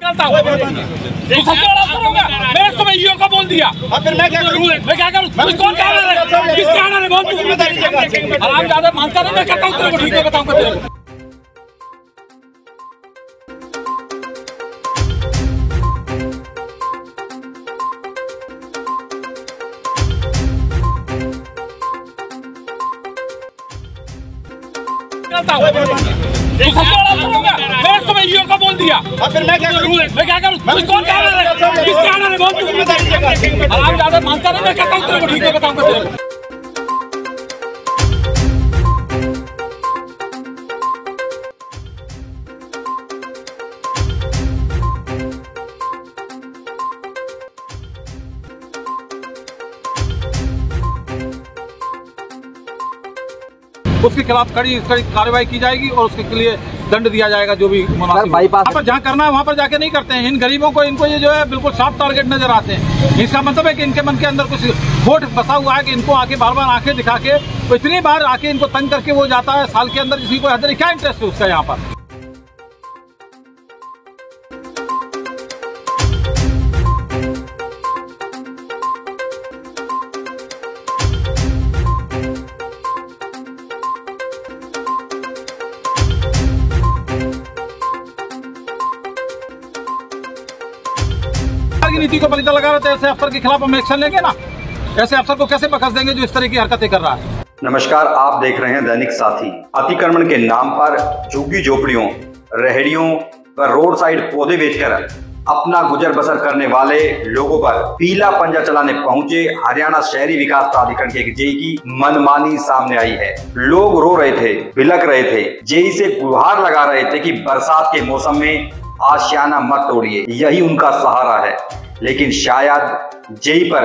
मैंने तुम्हें ईओ को बोल दिया। फिर मैं क्या करूँ? मैं क्या करूँ? कौन कह रहा है? किसके आना है? बोल तू। आराम ज्यादा मानता नहीं, मैं कहता हूँ तेरे को ठीक है बताऊँगा तेरे को। मैंने तुम्हें ईओ को बोल दिया। फिर मैं क्या करूँ? मैं क्या करूँ? कौन कह रहा है? किसके आना है? बोल तू। आराम ज्यादा मानता नहीं, मैं कहता हूँ तेरे को ठीक है बताऊँगा तेरे को। उसके खिलाफ कड़ी कार्रवाई की जाएगी और उसके लिए दंड दिया जाएगा जो भी मुनासिब। बाईपास पर जहाँ करना है वहाँ पर जाके नहीं करते हैं। इन गरीबों को इनको ये जो है बिल्कुल साफ टारगेट नजर आते हैं। इसका मतलब है कि इनके मन के अंदर कुछ खोट बसा हुआ है कि इनको आके बार बार आंखें दिखा के तो इतनी बार आके इनको तंग करके वो जाता है साल के अंदर। किसी को अंदर क्या इंटरेस्ट है उसका यहाँ पर? नीति को पलीता लगा रहे थे, ऐसे अफसर के खिलाफ हम एक्शन लेंगे ना। ऐसे अफसर को कैसे बख्श देंगे जो इस तरह की हरकतें कर रहा है। नमस्कार, आप देख रहे हैं दैनिक साथी। अतिक्रमण के नाम पर झुग्गी झोपड़ियों, रेहड़ियों व रोड साइड पौधे बेचकर अपना गुजर बसर करने वाले लोगों पर पीला पंजा चलाने पहुंचे हरियाणा शहरी विकास प्राधिकरण के एक जेई की मनमानी सामने आई है। लोग रो रहे थे, बिलक रहे थे, जेई से गुहार लगा रहे थे कि बरसात के मौसम में आशियाना मत तोड़िए, यही उनका सहारा है। लेकिन शायद जेई पर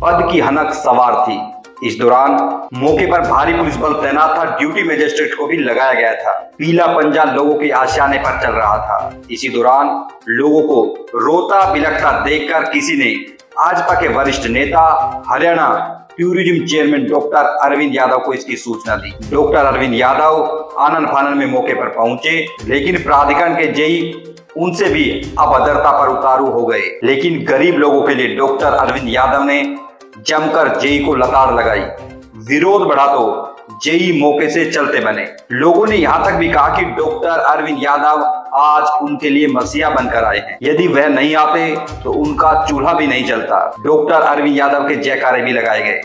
पद की हनक सवार थी। इस दौरान मौके पर भारी पुलिस बल तैनात था। ड्यूटी मजिस्ट्रेट को भी लगाया गया था। पीला पंजा लोगों के आशियाने पर चल रहा था। इसी दौरान लोगों को रोता बिलखता देखकर किसी ने भाजपा के वरिष्ठ नेता Haryana tourism chairman doctor Arvind Yadav को इसकी सूचना दी। डॉक्टर अरविंद यादव आनन फानन में मौके पर पहुंचे, लेकिन प्राधिकरण के जेई उनसे भी अभद्रता पर उतारू हो गए। लेकिन गरीब लोगों के लिए डॉक्टर अरविंद यादव ने जमकर जेई को लताड़ लगाई। विरोध बढ़ा तो जेई मौके से चलते बने। लोगों ने यहाँ तक भी कहा कि डॉक्टर अरविंद यादव आज उनके लिए मसीहा बनकर आए हैं, यदि वह नहीं आते तो उनका चूल्हा भी नहीं चलता। डॉक्टर अरविंद यादव के जयकारे भी लगाए गए।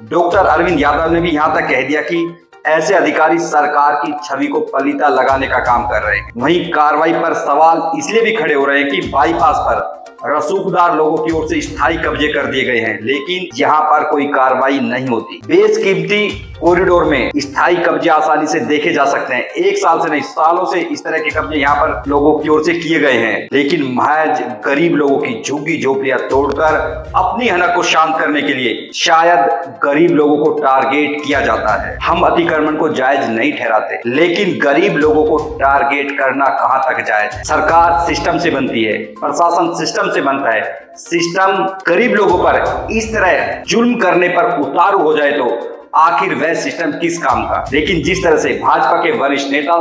डॉक्टर अरविंद यादव ने भी यहाँ तक कह दिया कि ऐसे अधिकारी सरकार की छवि को पलीता लगाने का काम कर रहे हैं। वहीं कार्रवाई पर सवाल इसलिए भी खड़े हो रहे हैं कि बाईपास पर रसूखदार लोगों की ओर से स्थायी कब्जे कर दिए गए हैं, लेकिन यहाँ पर कोई कार्रवाई नहीं होती। बेशकीमती कॉरिडोर में स्थायी कब्जे आसानी से देखे जा सकते हैं। एक साल से नहीं, सालों से इस तरह के कब्जे यहाँ पर लोगों की ओर से किए गए हैं, लेकिन महज गरीब लोगों की झुग्गी झोपड़ियां तोड़कर अपनी हनक को शांत करने के लिए शायद गरीब लोगों को टारगेट किया जाता है। हम अतिक्रमण को जायज नहीं ठहराते, लेकिन गरीब लोगों को टारगेट करना कहाँ तक जायज है? सरकार सिस्टम से बनती है, प्रशासन सिस्टम से बनता है। सिस्टम गरीब लोगों पर इस तरह जुल्म करने पर उतारू हो जाए तो आखिर वह सिस्टम किस काम का? लेकिन जिस तरह से भाजपा के वरिष्ठ नेता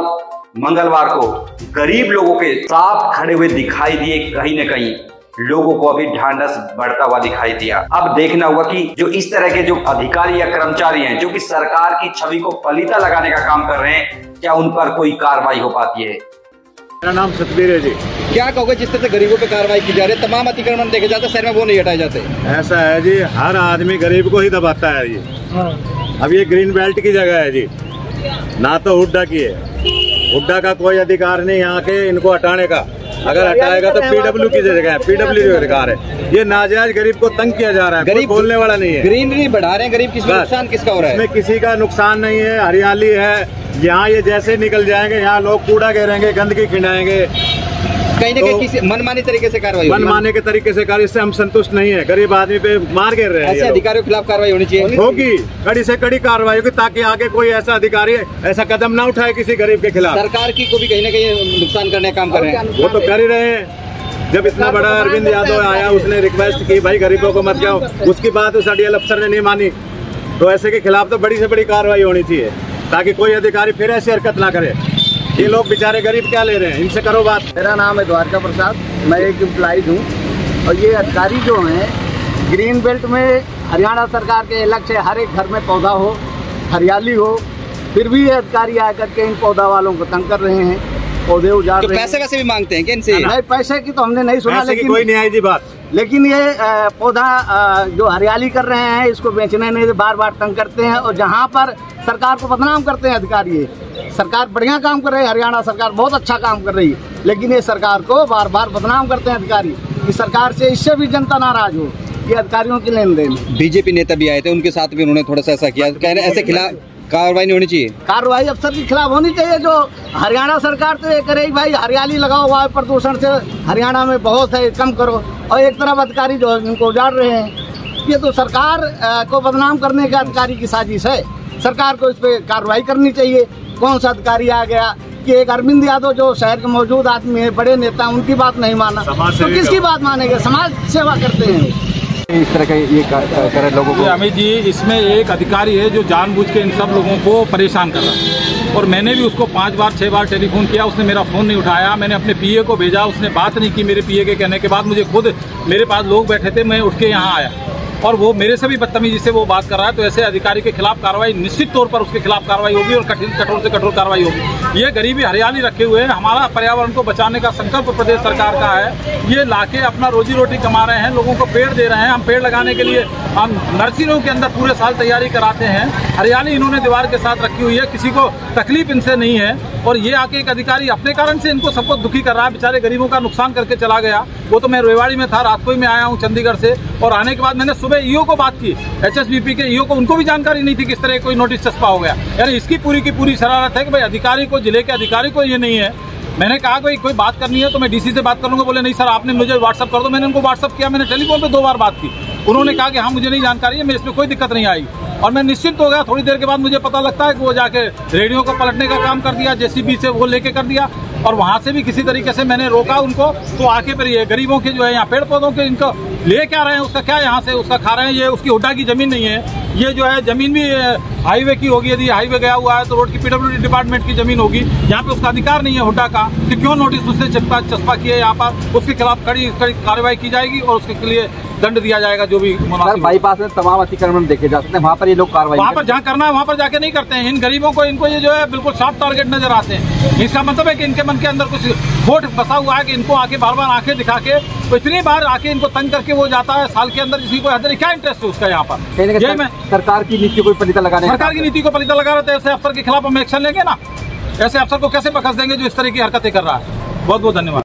मंगलवार को गरीब लोगों के साथ खड़े हुए दिखाई दिए, कहीं न कहीं लोगों को अभी ढांढस बढ़ता हुआ दिखाई दिया। अब देखना होगा कि जो इस तरह के जो अधिकारी या कर्मचारी हैं जो कि सरकार की छवि को पलीता लगाने का काम कर रहे हैं, क्या उन पर कोई कार्रवाई हो पाती है। मेरा नाम सतबीर है जी। क्या कहोगे जिस तरह से गरीबों पे कार्रवाई की जा रही है? तमाम अतिक्रमण देखे जाते हैं, शहर में वो नहीं हटाए जाते। ऐसा है जी, हर आदमी गरीब को ही दबाता है जी। अब ये ग्रीन बेल्ट की जगह है जी, ना तो हुड्डा की है। हुड्डा का कोई अधिकार नहीं यहाँ के इनको हटाने का। अगर हटाएगा तो पीडब्ल्यू की जगह है, पीडब्ल्यू का अधिकार है। ये नाजायज गरीब को तंग किया जा रहा है, गरीब बोलने वाला नहीं है। ग्रीनरी बढ़ा रहे हैं, गरीब किसका नुकसान किसका हो रहा है? इसमें किसी का नुकसान नहीं है, हरियाली है। यहाँ ये जैसे निकल जाएंगे, यहाँ लोग कूड़ा गिरेंगे, गंदगी खिलाएंगे, कहीं ना कहीं किसी मनमानी तरीके से कार्रवाई, मनमाने के तरीके से कार्य, इससे हम संतुष्ट नहीं है। गरीब आदमी पे मार गिर रहे हैं। ऐसे अधिकारियों के खिलाफ कार्रवाई होनी चाहिए, होगी, कड़ी से कड़ी कार्रवाई होगी, ताकि आगे कोई ऐसा अधिकारी ऐसा कदम ना उठाए किसी गरीब के खिलाफ। सरकार की को भी कहीं ना कहीं नुकसान करने का काम कर रहे हैं। वो तो कर ही रहे हैं। जब इतना बड़ा अरविंद यादव आया, उसने रिक्वेस्ट की भाई गरीबों को मत जाओ, उसकी बात उस अडियल अफसर ने नहीं मानी, तो ऐसे के खिलाफ तो बड़ी से बड़ी कार्रवाई होनी चाहिए, ताकि कोई अधिकारी फिर ऐसी हरकत ना करे। ये लोग बेचारे गरीब क्या ले रहे हैं, इनसे करो बात। मेरा नाम है द्वारका प्रसाद, मैं एक एम्प्लॉइज हूँ और ये अधिकारी जो हैं ग्रीन बेल्ट में हरियाणा सरकार के लक्ष्य हर एक घर में पौधा हो, हरियाली हो, फिर भी ये अधिकारी आकर के इन पौधा वालों को तंग कर रहे हैं, पौधे उजाड़ रहे हैं। पैसे वैसे भी मांगते हैं क्या इनसे? नहीं, पैसे की तो हमने नहीं सुना, लेकिन कोई नहीं आई जी बात। लेकिन ये पौधा जो हरियाली कर रहे हैं इसको बेचने नहीं, बार बार तंग करते हैं और जहाँ पर सरकार को बदनाम करते हैं अधिकारी। सरकार बढ़िया काम कर रही है, हरियाणा सरकार बहुत अच्छा काम कर रही है, लेकिन ये सरकार को बार बार बदनाम करते हैं अधिकारी। इस सरकार से इससे भी जनता नाराज हो, ये अधिकारियों की लेन देन। बीजेपी नेता भी आए थे, उनके साथ भी उन्होंने थोड़ा सा ऐसा किया, कह रहे ऐसे खिलाफ कार्रवाई नहीं होनी चाहिए। कार्रवाई अफसर के खिलाफ होनी चाहिए। जो हरियाणा सरकार तो ये करे भाई हरियाली लगाओ, वायु प्रदूषण से हरियाणा में बहुत है, कम करो, और एक तरफ अधिकारी जो इनको उजाड़ रहे हैं। ये तो सरकार को बदनाम करने का अधिकारी की साजिश है। सरकार को इस पर कार्रवाई करनी चाहिए। कौन सा अधिकारी आ गया कि एक अरविंद यादव जो शहर के मौजूद आदमी है, बड़े नेता, उनकी बात नहीं माना तो किसकी बात मानेंगे? समाज सेवा करते हैं इस तरह का ये करे लोगों को। अमित जी, इसमें एक अधिकारी है जो जानबूझ के इन सब लोगों को परेशान कर रहा है, और मैंने भी उसको 5 बार 6 बार टेलीफोन किया, उसने मेरा फ़ोन नहीं उठाया। मैंने अपने पीए को भेजा, उसने बात नहीं की। मेरे पीए के कहने के बाद मुझे खुद, मेरे पास लोग बैठे थे, मैं उठ के यहाँ आया और वो मेरे से भी बदतमीजी से वो बात कर रहा है। तो ऐसे अधिकारी के खिलाफ कार्रवाई, निश्चित तौर पर उसके खिलाफ कार्रवाई होगी और कठोर से कठोर कार्रवाई होगी। ये गरीबी हरियाली रखे हुए हैं, हमारा पर्यावरण को बचाने का संकल्प प्रदेश सरकार का है। ये लाके अपना रोजी रोटी कमा रहे हैं, लोगों को पेड़ दे रहे हैं। हम पेड़ लगाने के लिए हम नर्सरियों के अंदर पूरे साल तैयारी कराते हैं। हरियाली इन्होंने दीवार के साथ रखी हुई है, किसी को तकलीफ इनसे नहीं है। और ये आके एक अधिकारी अपने कारण से इनको सबको दुखी कर रहा है, बेचारे गरीबों का नुकसान करके चला गया। वो तो मैं रेवाड़ी में था, रात को ही मैं आया हूँ चंडीगढ़ से, और आने के बाद मैंने सुबह ईओ को बात की, एचएसबीपी के ईओ को, उनको भी जानकारी नहीं थी किस तरह कोई नोटिस चस्पा हो गया। यानी इसकी पूरी की पूरी शरारत है कि भाई अधिकारी को, जिले के अधिकारी को ये नहीं है। मैंने कहा भाई कोई बात करनी है तो मैं डीसी से बात कर लूंगा। बोले नहीं सर, आपने मुझे व्हाट्सअप कर दो। मैंने उनको व्हाट्सअप किया, मैंने टेलीफोन पे 2 बार बात की। उन्होंने कहा कि हाँ मुझे नहीं जानकारी है, मैं इसमें कोई दिक्कत नहीं आई, और मैं निश्चिंत हो गया। थोड़ी देर के बाद मुझे पता लगता है कि वो जाके रेडियो को पलटने का काम कर दिया, जेसीबी से वो लेके कर दिया, और वहाँ से भी किसी तरीके से मैंने रोका उनको। तो आके फिर ये गरीबों के जो है यहाँ पेड़ पौधों के इनको ले क्या रहे हैं, उसका क्या यहाँ से उसका खा रहे हैं। ये उसकी हुड्डा की जमीन नहीं है, ये जो है जमीन भी हाईवे की होगी। यदि हाईवे गया हुआ है तो रोड की पीडब्ल्यूडी डिपार्टमेंट की जमीन होगी। यहाँ पे उसका अधिकार नहीं है हुड्डा का कि क्यों नोटिस उससे चस्पा किए। यहाँ पर उसके खिलाफ कड़ी कार्रवाई की जाएगी और उसके लिए दंड दिया जाएगा जो भी मुनासिब। बाईपास में तमाम अतिक्रमण देखे जा सकते हैं, वहाँ पर ये लोग कार्रवाई, वहाँ पर जहाँ करना है वहाँ पर जाके नहीं करते हैं। इन गरीबों को, इनको ये जो है बिल्कुल सॉफ्ट टारगेट नजर आते हैं। इसका मतलब है कि इनके मन के अंदर कुछ खोट फंसा हुआ है कि इनको आके बार बार आंखें दिखा के, तो इतनी बार आके इनको तंग करके वो जाता है साल के अंदर, जिसकी कोई हद नहीं। क्या इंटरेस्ट है उसका यहाँ पर? ये मैं सरकार की नीति को पलीता लगाने, सरकार की नीति को पलीता लगा रहे थे। ऐसे अफसर के खिलाफ हम एक्शन लेंगे ना, ऐसे अफसर को कैसे बखस देंगे जो इस तरह की हरकतें कर रहा है। बहुत बहुत धन्यवाद।